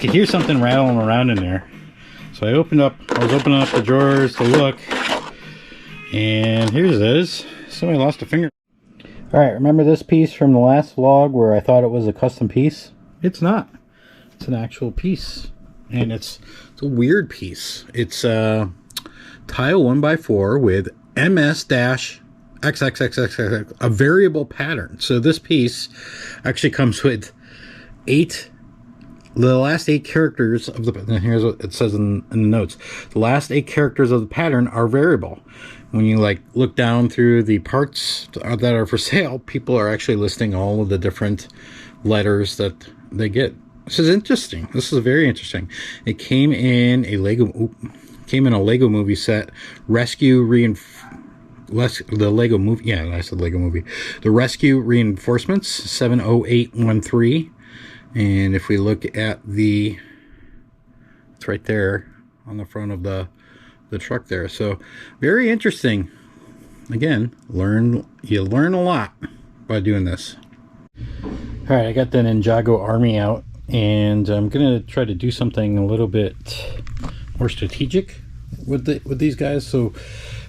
could hear something rattling around in there. So I was opening up the drawers to look, and here it is. Somebody lost a finger. Alright, remember this piece from the last vlog where I thought it was a custom piece? It's not. It's an actual piece. And it's a weird piece. It's a tile 1x4 with MS-XXXXX, a variable pattern. So this piece actually comes with the last 8 characters of the, and here's what it says in the notes. The last 8 characters of the pattern are variable. When you like look down through the parts that are for sale, people are actually listing all of the different letters that they get. This is interesting. This is very interesting. It came in a Lego movie set, the Lego movie. Yeah, I said Lego movie. The Rescue Reinforcements 70813. And if we look at it's right there on the front of the truck there. So very interesting. Again, you learn a lot by doing this. All right, I got the Ninjago army out, and I'm gonna try to do something a little bit more strategic with these guys. So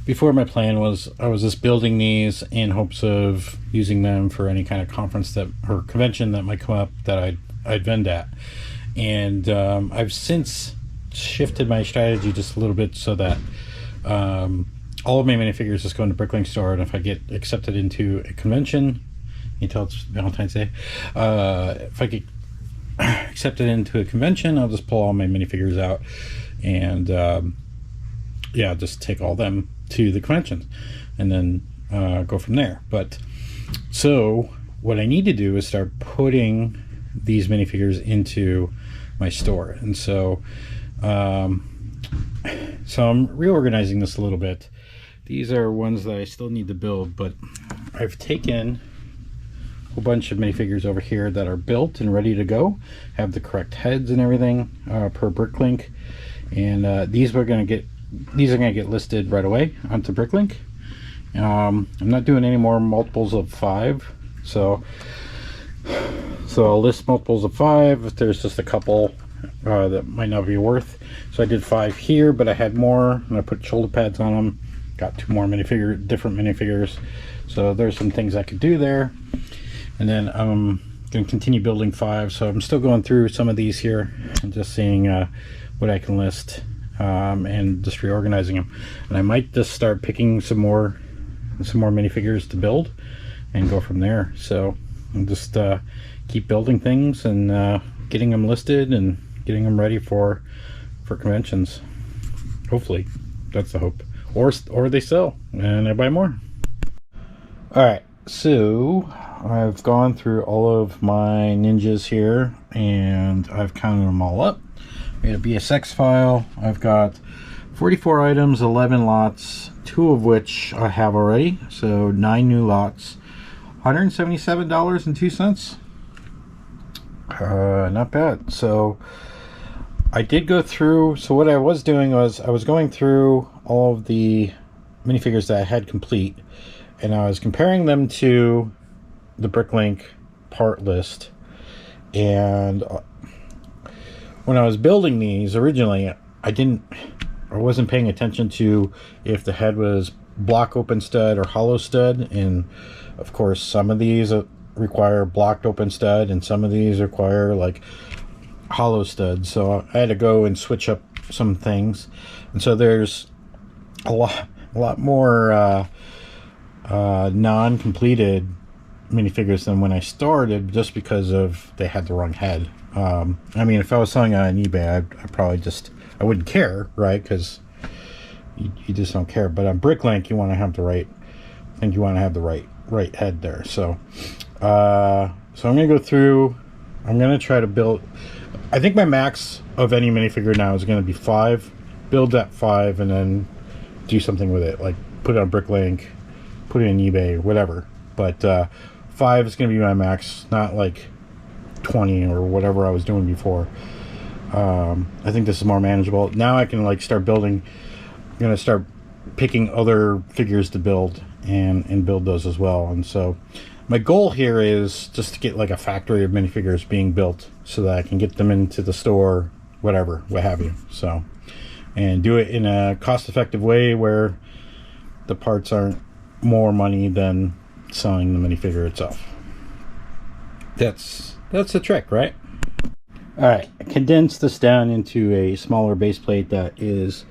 before, my plan was I was just building these in hopes of using them for any kind of conference or convention that might come up that I'd vend at. And I've since shifted my strategy just a little bit so that all of my minifigures just go into BrickLink store, and if I get accepted into a convention, you tell it's Valentine's Day, if I get accepted into a convention, I'll just pull all my minifigures out and yeah, just take all them to the convention and then go from there. But so what I need to do is start putting these minifigures into my store, and so I'm reorganizing this a little bit. These are ones that I still need to build, but I've taken a whole bunch of minifigures over here that are built and ready to go, have the correct heads and everything per BrickLink, and these are going to get listed right away onto BrickLink. I'm not doing any more multiples of 5, so I'll list multiples of 5 if there's just a couple that might not be worth. So I did 5 here, but I had more, and I put shoulder pads on them. Got 2 more different minifigures. So there's some things I could do there. And then I'm going to continue building 5. So I'm still going through some of these here and just seeing what I can list and just reorganizing them. And I might just start picking some more minifigures to build and go from there. So I'll just keep building things and getting them listed and getting them ready for conventions. Hopefully, that's the hope. Or they sell and I buy more. All right, so I've gone through all of my ninjas here and I've counted them all up. Made a BSX file. I've got 44 items, 11 lots, 2 of which I have already, so 9 new lots. $177.02. Not bad. So I did go through, so what I was doing was I was going through all of the minifigures that I had complete, and I was comparing them to the BrickLink part list. And when I was building these originally, I wasn't paying attention to if the head was block open stud or hollow stud, and of course some of these require blocked open stud and some of these require like hollow stud. So I had to go and switch up some things, and so there's a lot more non-completed minifigures than when I started, just because of they had the wrong head. I mean, if I was selling it on eBay, I wouldn't care, right? Because you just don't care. But on BrickLink, you want to have the right head there. So I'm gonna go through. I'm gonna try to build. I think my max of any minifigure now is gonna be 5. Build that 5 and then do something with it, like put it on BrickLink, put it in eBay, whatever. But 5 is gonna be my max, not like 20 or whatever I was doing before. I think this is more manageable. Now I can like start building. I'm gonna start picking other figures to build and build those as well. And so I'm my goal here is just to get like a factory of minifigures being built so that I can get them into the store, whatever, what have you. So, and do it in a cost-effective way where the parts aren't more money than selling the minifigure itself. That's the trick, right? All right, I condensed this down into a smaller base plate that is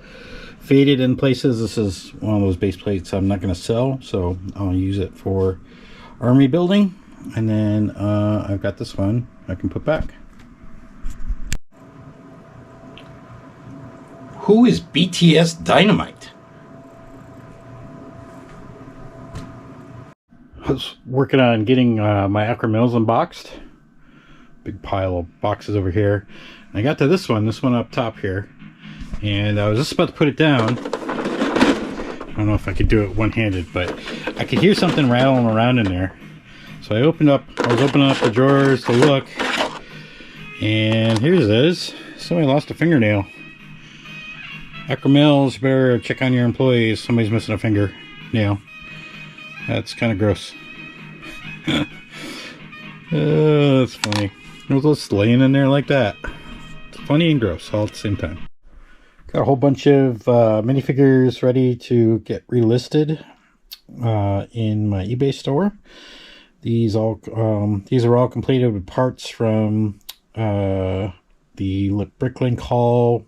faded in places. This is one of those base plates I'm not going to sell, so I'll use it for army building. And then I've got this one I can put back. Who is BTS Dynamite? I was working on getting my Akro-Mils unboxed. Big pile of boxes over here. And I got to this one up top here. And I was just about to put it down. I don't know if I could do it one-handed, but I could hear something rattling around in there. So I was opening up the drawers to look. And here it is. Somebody lost a fingernail. Akro-Mils, better check on your employees. Somebody's missing a fingernail. That's kind of gross. That's funny. It was just laying in there like that. It's funny and gross all at the same time. Got a whole bunch of minifigures ready to get relisted in my eBay store. These are all completed with parts from the BrickLink haul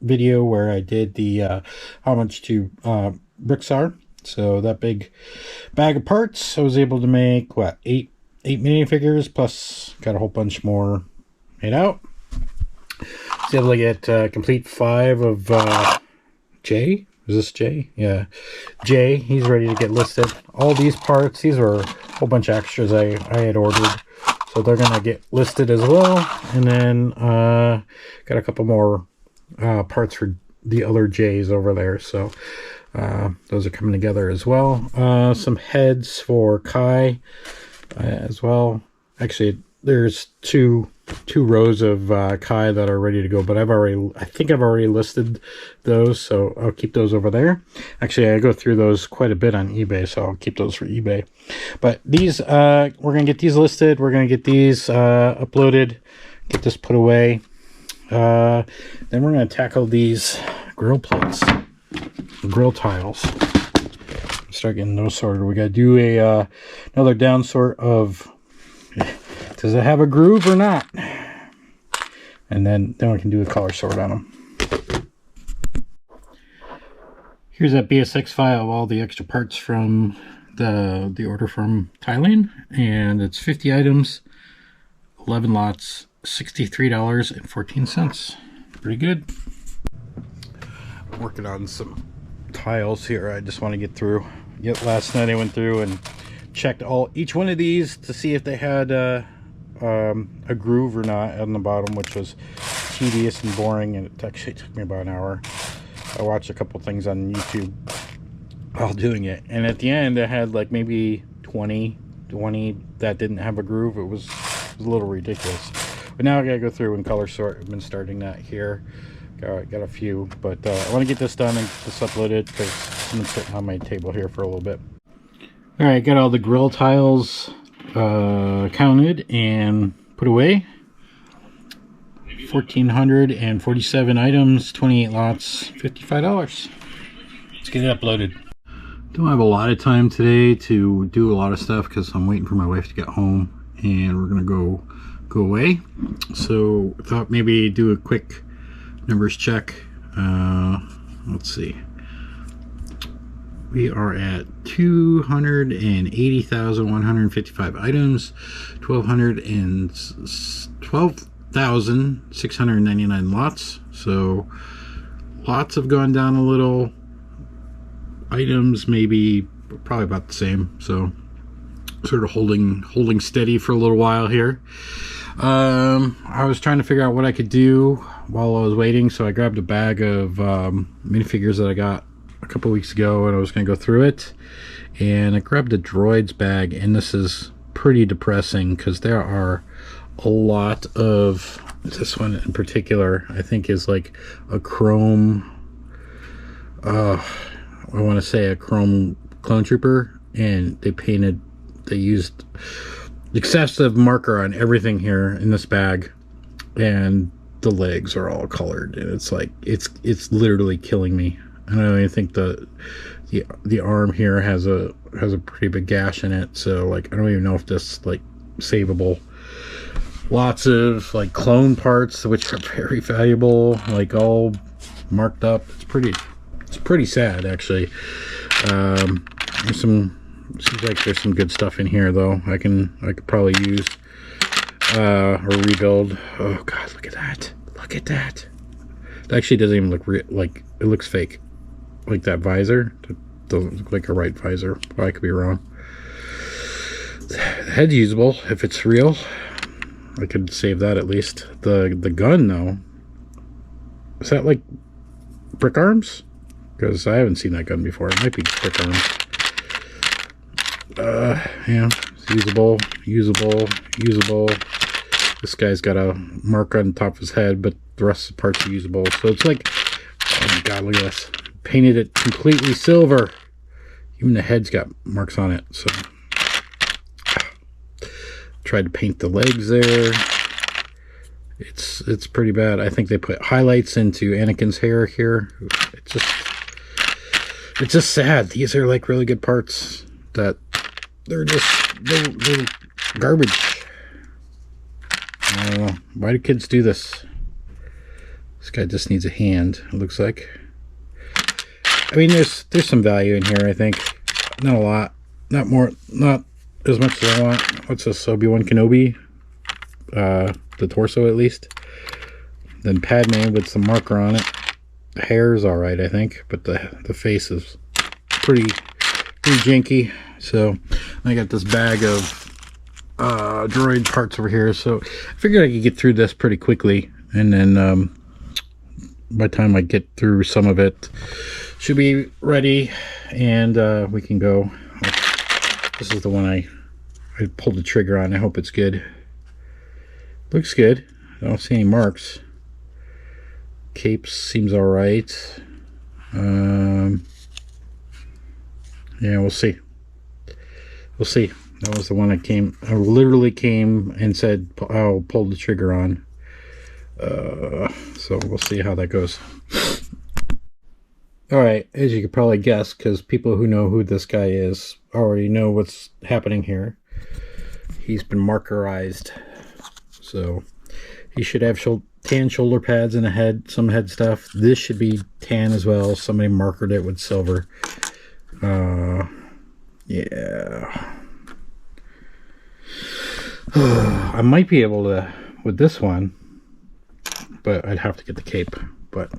video where I did the how much two bricks are. So that big bag of parts, I was able to make what, eight minifigures, plus got a whole bunch more made out. Was able to get complete 5 of Jay. Is this Jay? Yeah, Jay. He's ready to get listed. All these parts, these were a whole bunch of extras I had ordered, so they're gonna get listed as well. And then got a couple more parts for the other Jays over there, so those are coming together as well. Some heads for Kai as well. Actually, there's two rows of Kai that are ready to go, but I think I've already listed those, so I'll keep those over there. Actually, I go through those quite a bit on eBay, so I'll keep those for eBay. But these, we're gonna get these listed. We're gonna get these uploaded, get this put away. Then we're gonna tackle these grill plates, grill tiles. Start getting those sorted. We gotta do a another down sort of, does it have a groove or not? And then we can do a color sort on them. Here's that BSX file of all the extra parts from the order from Thailand, and it's 50 items, 11 lots, $63.14. Pretty good. Working on some tiles here. I just want to get through. Yep, last night I went through and checked each one of these to see if they had a groove or not on the bottom, which was tedious and boring, and it actually took me about an hour. I watched a couple things on YouTube while doing it, and at the end I had like maybe 20 that didn't have a groove. It was a little ridiculous. But now I gotta go through and color sort. I've been starting that here. Got a few, but I want to get this done and get this uploaded because it's been sitting on my table here for a little bit. All right, got all the grill tiles counted and put away. 1,447 items, 28 lots, $55. Let's get it uploaded. Don't have a lot of time today to do a lot of stuff because I'm waiting for my wife to get home and we're gonna go away. So I thought maybe do a quick numbers check. Let's see. We are at 280,155 items, 12,699 lots. So lots have gone down a little. Items maybe probably about the same. So sort of holding steady for a little while here. I was trying to figure out what I could do while I was waiting, so I grabbed a bag of minifigures that I got a couple weeks ago, and I was going to go through it. And I grabbed a droids bag, and this is pretty depressing because there are a lot of, this one in particular I think is like a chrome, I want to say a chrome clone trooper, and they painted they used excessive marker on everything here in this bag, and the legs are all colored, and it's like it's literally killing me. I don't even think the arm here has a pretty big gash in it, so like I don't even know if this like savable. Lots of like clone parts which are very valuable, like all marked up. It's pretty sad actually. There's some, seems like there's some good stuff in here though. I could probably use or rebuild. Oh god, look at that. Look at that. It actually doesn't even look like it looks fake. Like that visor, it doesn't look like a right visor. Well, I could be wrong. The head's usable if it's real. I could save that at least. The gun though, is that like brick arms? Because I haven't seen that gun before. It might be brick arms. Yeah, it's usable. This guy's got a mark on top of his head, but the rest of the parts are usable. So it's like, oh my god, look at this. Painted it completely silver. Even the head's got marks on it. So tried to paint the legs there. It's pretty bad. I think they put highlights into Anakin's hair here. It's just sad. These are like really good parts that they're garbage. I don't know. Why do kids do this? This guy just needs a hand, it looks like. I mean, there's some value in here, I think. Not a lot. Not as much as I want. What's this? Obi-Wan Kenobi? The torso, at least. Then Padme with some marker on it. The hair is alright, I think. But the face is pretty janky. So, I got this bag of droid parts over here. So, I figured I could get through this pretty quickly. And then, by the time I get through some of it, should be ready. And we can go. This is the one I pulled the trigger on. I hope it's good. Looks good. I don't see any marks. Cape seems alright. Yeah, we'll see. We'll see. That was the one I literally came and said I'll pull the trigger on. So we'll see how that goes. Alright, as you could probably guess, because people who know who this guy is already know what's happening here. He's been markerized. So he should have tan shoulder pads and a head, some head stuff. This should be tan as well. Somebody markered it with silver. Yeah. I might be able to with this one, but I'd have to get the cape. But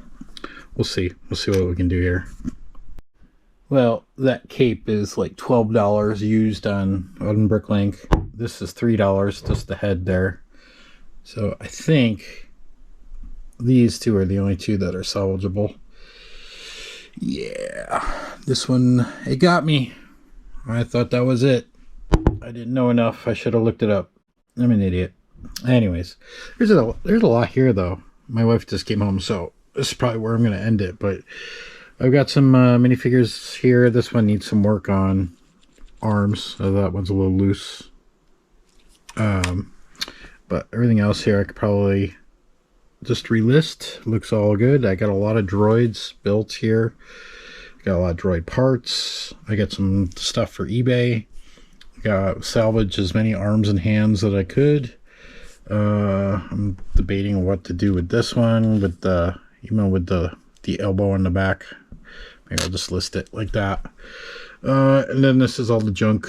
we'll see. We'll see what we can do here. Well, that cape is like $12 used on BrickLink. This is $3, just the head there. So I think these two are the only two that are salvageable. Yeah, this one, it got me. I thought that was it. I didn't know enough. I should have looked it up. I'm an idiot. Anyways, there's a lot here though. My wife just came home, so this is probably where I'm going to end it. But I've got some minifigures here. This one needs some work on arms, so that one's a little loose. But everything else here I could probably just relist. Looks all good. I got a lot of droids built here. Got a lot of droid parts. I got some stuff for eBay. Got salvage as many arms and hands that I could. I'm debating what to do with this one, with the elbow on the back. Maybe I'll just list it like that. And then this is all the junk,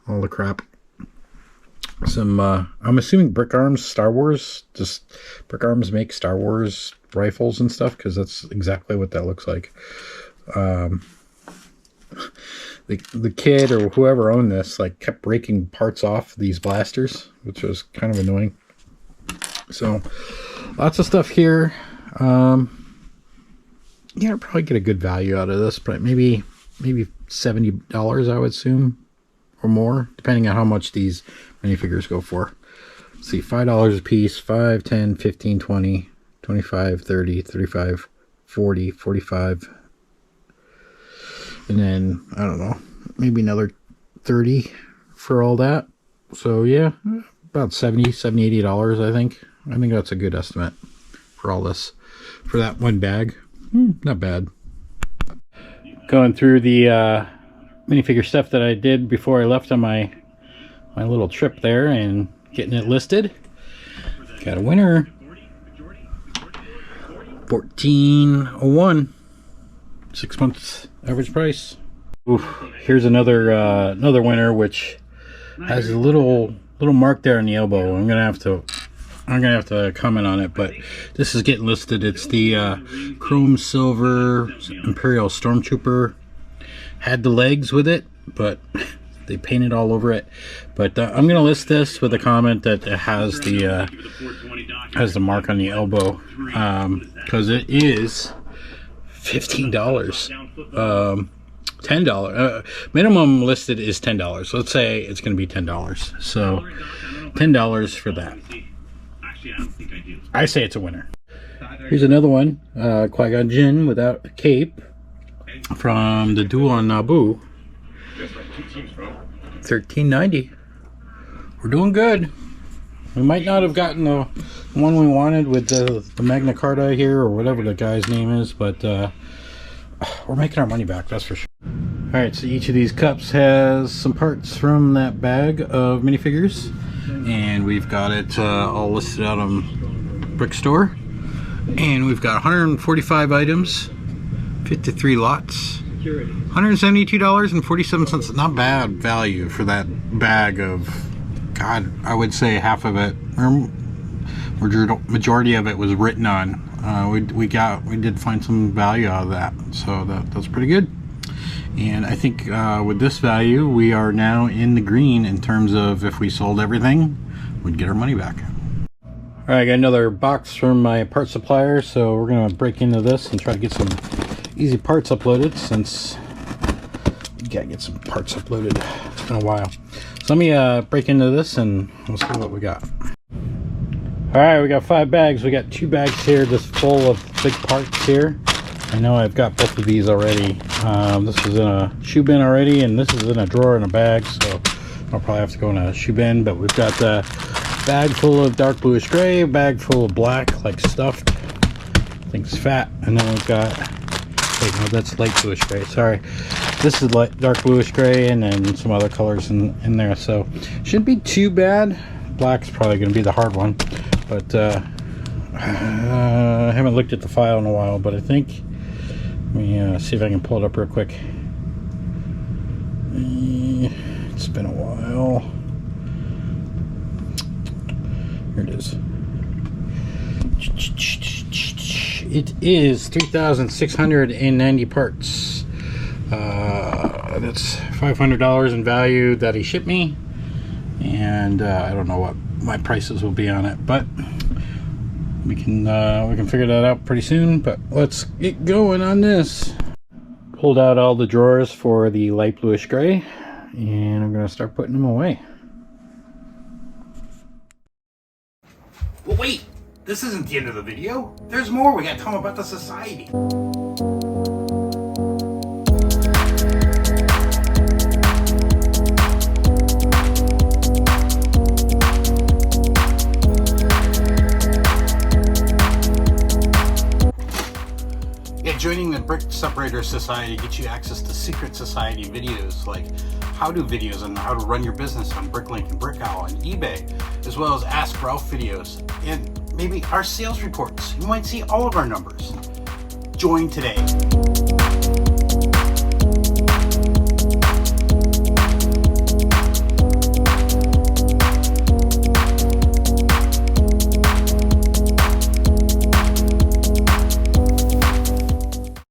all the crap. Some I'm assuming Brick Arms Star Wars, just Brick Arms make Star Wars rifles and stuff, because that's exactly what that looks like. The kid or whoever owned this like kept breaking parts off these blasters, which was kind of annoying. So lots of stuff here. Yeah, I'll probably get a good value out of this, but maybe $70 I would assume, or more, depending on how much these minifigures go for. Let's see, $5 a piece, 5, 10, 15, 20, 25, 30, 35, 40, 45. And then, I don't know, maybe another 30, for all that. So yeah, about $70, $80, I think. I think that's a good estimate for all this, for that one bag. Not bad. Going through the minifigure stuff that I did before I left on my little trip there and getting it listed. Got a winner. 1401. 6 months average price. Oof. Here's another winner, which has a little mark there on the elbow. I'm gonna have to comment on it, but this is getting listed. It's the chrome silver Imperial Stormtrooper. Had the legs with it, but they painted all over it. But I'm gonna list this with a comment that it has the mark on the elbow, because it is $15. $10. Minimum listed is $10. So let's say it's going to be $10. So $10 for that. I say it's a winner. Here's another one. Qui-Gon Jinn without a cape from the Duel on Naboo. $13.90. We're doing good. We might not have gotten the one we wanted with the Magna Carta here, or whatever the guy's name is, but we're making our money back, that's for sure. Alright, so each of these cups has some parts from that bag of minifigures, and we've got it all listed out on Brick Store. And we've got 145 items, 53 lots, $172.47. Not bad value for that bag of, God, I would say half of it, or majority of it was written on. We did find some value out of that, so that's pretty good. And I think with this value, we are now in the green in terms of if we sold everything, we'd get our money back. All right, I got another box from my Parts Supplier, so we're gonna break into this and try to get some easy parts uploaded, since we gotta get some parts uploaded. It's been a while. So let me break into this and we'll see what we got. All right, we got 5 bags. We got 2 bags here just full of big parts here. I know I've got both of these already. This is in a shoe bin already, and this is in a drawer in a bag, so I'll probably have to go in a shoe bin. But we've got a bag full of dark bluish gray, a bag full of black, like stuffed. I think it's fat. And then we've got, wait, no, that's light bluish gray, sorry. This is light dark bluish gray, and then some other colors in there, so shouldn't be too bad. Black's probably going to be the hard one, but I haven't looked at the file in a while, but I think, let me see if I can pull it up real quick. It's been a while. Here it is. It is 3,690 parts. That's $500 in value that he shipped me, and I don't know what my prices will be on it, but we can figure that out pretty soon. But let's get going on this. Pulled out all the drawers for the light bluish gray, and I'm gonna start putting them away. Well, wait, this isn't the end of the video. There's more. We gotta tell them about the society. Joining the Brick Separator Society gets you access to secret society videos, like how-to videos on how to run your business on BrickLink and Brick Owl and eBay, as well as Ask Ralph videos, and maybe our sales reports. You might see all of our numbers. Join today.